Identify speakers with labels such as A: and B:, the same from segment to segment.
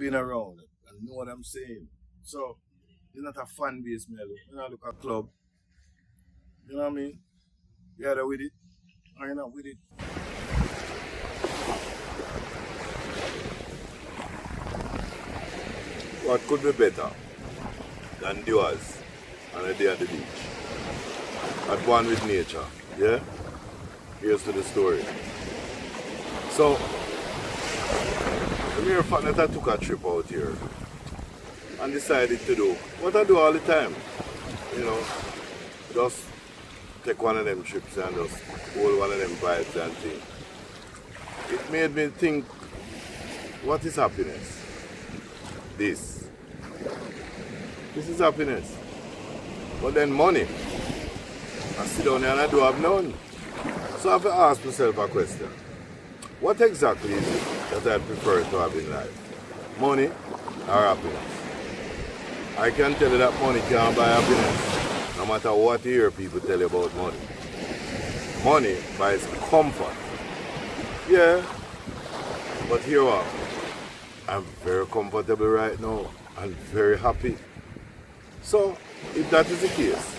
A: been around and know what I'm saying. So it's not a fan base, man. You know, look at club. You know what I mean? You either with it or you're not with it. What could be better than yours on a day at the beach? At one with nature. Yeah? Here's to the story. So, the mere fact that I took a trip out here and decided to do what I do all the time. You know, just take one of them trips and just hold one of them vibes and things. It made me think, what is happiness? This. This is happiness. But then money. I sit down here and I do have none. So I have to ask myself a question. What exactly is it that I prefer to have in life? Money or happiness? I can tell you that money can't buy happiness, no matter what you hear people tell you about money. Money buys comfort. Yeah, but here what? I'm very comfortable right now. I'm very happy. So, if that is the case,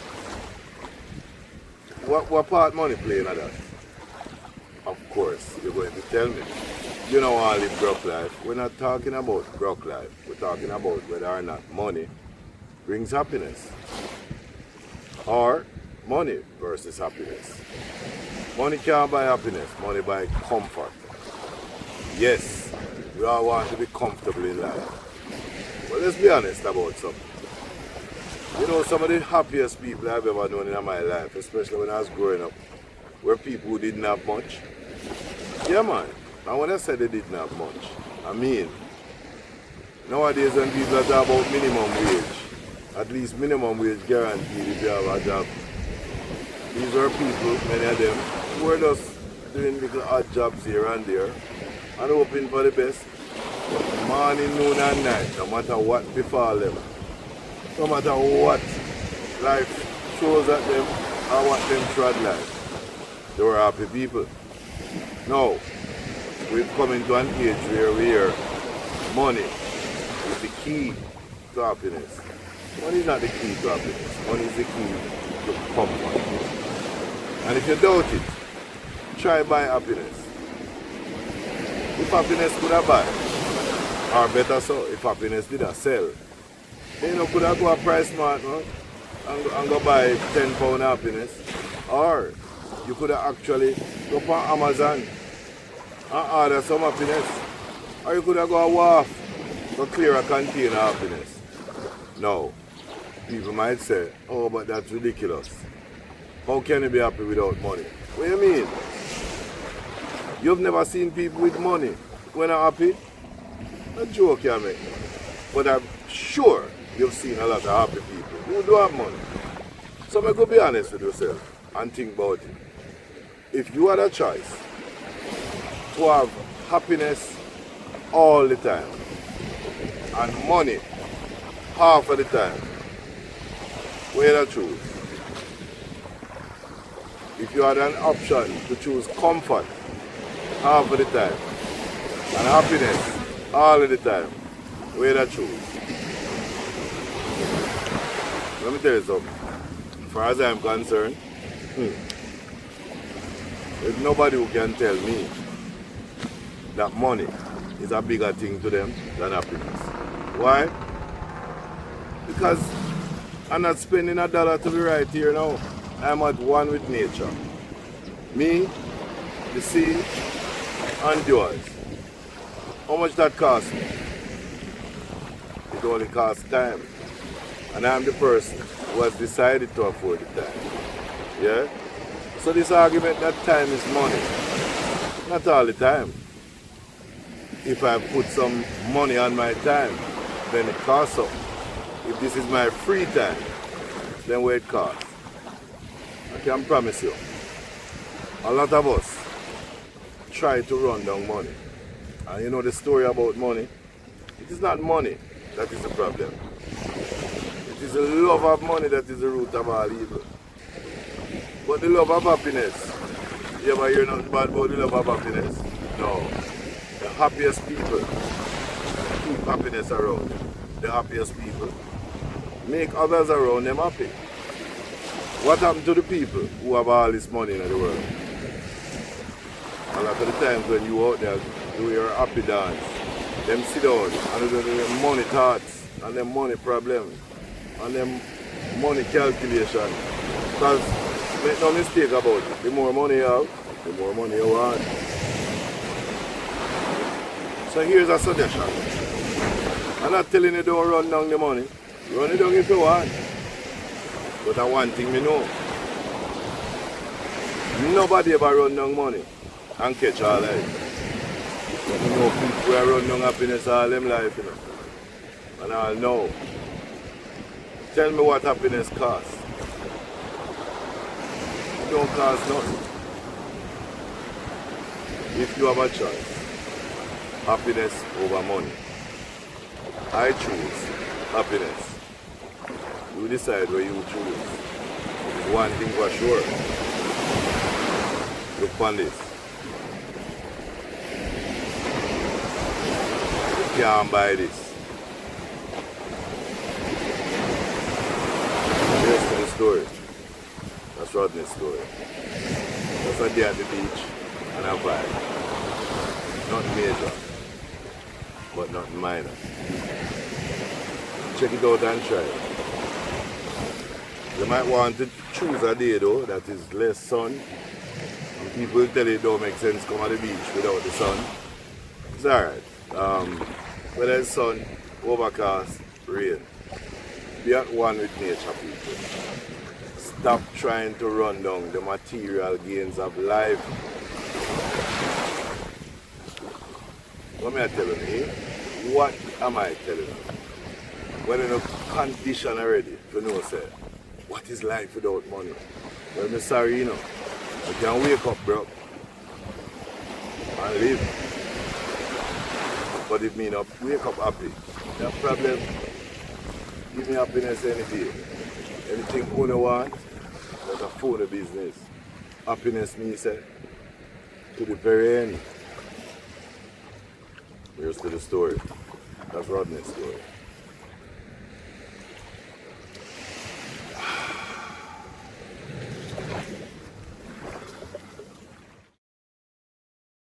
A: what part money play in that? Of course, you're going to tell me. You know I live broke life. We're not talking about broke life. We're talking about whether or not money brings happiness. Or money versus happiness. Money can't buy happiness. Money buy comfort. Yes, we all want to be comfortable in life. But let's be honest about something. You know, some of the happiest people I've ever known in my life, especially when I was growing up, were people who didn't have much. Yeah, man. And when I said they didn't have much, I mean, nowadays when people are talking about minimum wage, at least minimum wage guaranteed if you have a job. These are people, many of them, who are just doing little odd jobs here and there and hoping for the best. Morning, noon and night, no matter what befall them, no matter what life throws at them or what them trod life, they were happy people. Now, we've come into an age where we hear money is the key to happiness. Money is not the key to happiness. Money is the key to comfort. And if you doubt it, try buy happiness. If happiness could have buy, or better so, if happiness did a sell, then you could have go a price mart, no? and go buy £10 happiness. Or you could have actually go on Amazon and order some happiness. Or you could have go a wharf to clear a container of happiness. No. People might say, oh, but that's ridiculous. How can you be happy without money? What do you mean? You've never seen people with money when they're happy? A joke you make. But I'm sure you've seen a lot of happy people who do have money. So I'm going to be honest with yourself and think about it. If you had a choice to have happiness all the time and money half of the time, where to choose? If you had an option to choose comfort half of the time and happiness all of the time, where to choose? Let me tell you something. As far as I'm concerned, there's nobody who can tell me that money is a bigger thing to them than happiness. Why? Because I'm not spending a dollar to be right here now. I'm at one with nature. Me, the sea, and yours. How much that cost me? It only costs time. And I'm the person who has decided to afford the time. Yeah? So this argument that time is money, not all the time. If I put some money on my time, then it costs something. If this is my free time, then what it costs? I can promise you, a lot of us try to run down money. And you know the story about money? It is not money that is the problem. It is the love of money that is the root of all evil. But the love of happiness, you ever hear nothing bad about the love of happiness? No. The happiest people, keep happiness around them, the happiest people. Make others around them happy. What happened to the people who have all this money in the world? A lot of the times when you out there do your happy dance, them sit down and do them money thoughts and them money problems and them money calculation. Because make no mistake about it, the more money you have, the more money you want. So here's a suggestion. I'm not telling you don't run down the money. Run it down if you want. But I one thing me know. Nobody ever run down money and catch all life. But you know people who run down happiness all them life, you know. And I'll know. Tell me what happiness costs. It don't cost nothing. If you have a choice, happiness over money. I choose happiness. You decide where you choose. One thing for sure. Look on this. You can't buy this. Here's to the story. That's Rodney's story. That's a day at the beach and a vibe. Not major, but not minor. Check it out and try it. You might want to choose a day though that is less sun. And people tell you it don't make sense to come on the beach without the sun. It's alright. Whether it's sun, overcast, rain. Be at one with nature, people. Stop trying to run down the material gains of life. What am I telling you? What am I telling you? When you're in a condition already, you know, say, what is life without money? Well, I'm sorry, you know. You can wake up, bro, and live. But it means wake up happy. The problem, give me happiness any day. Anything you want, that's a phone business. Happiness, me say, to the very end. Here's to the story. That's Rodney's story.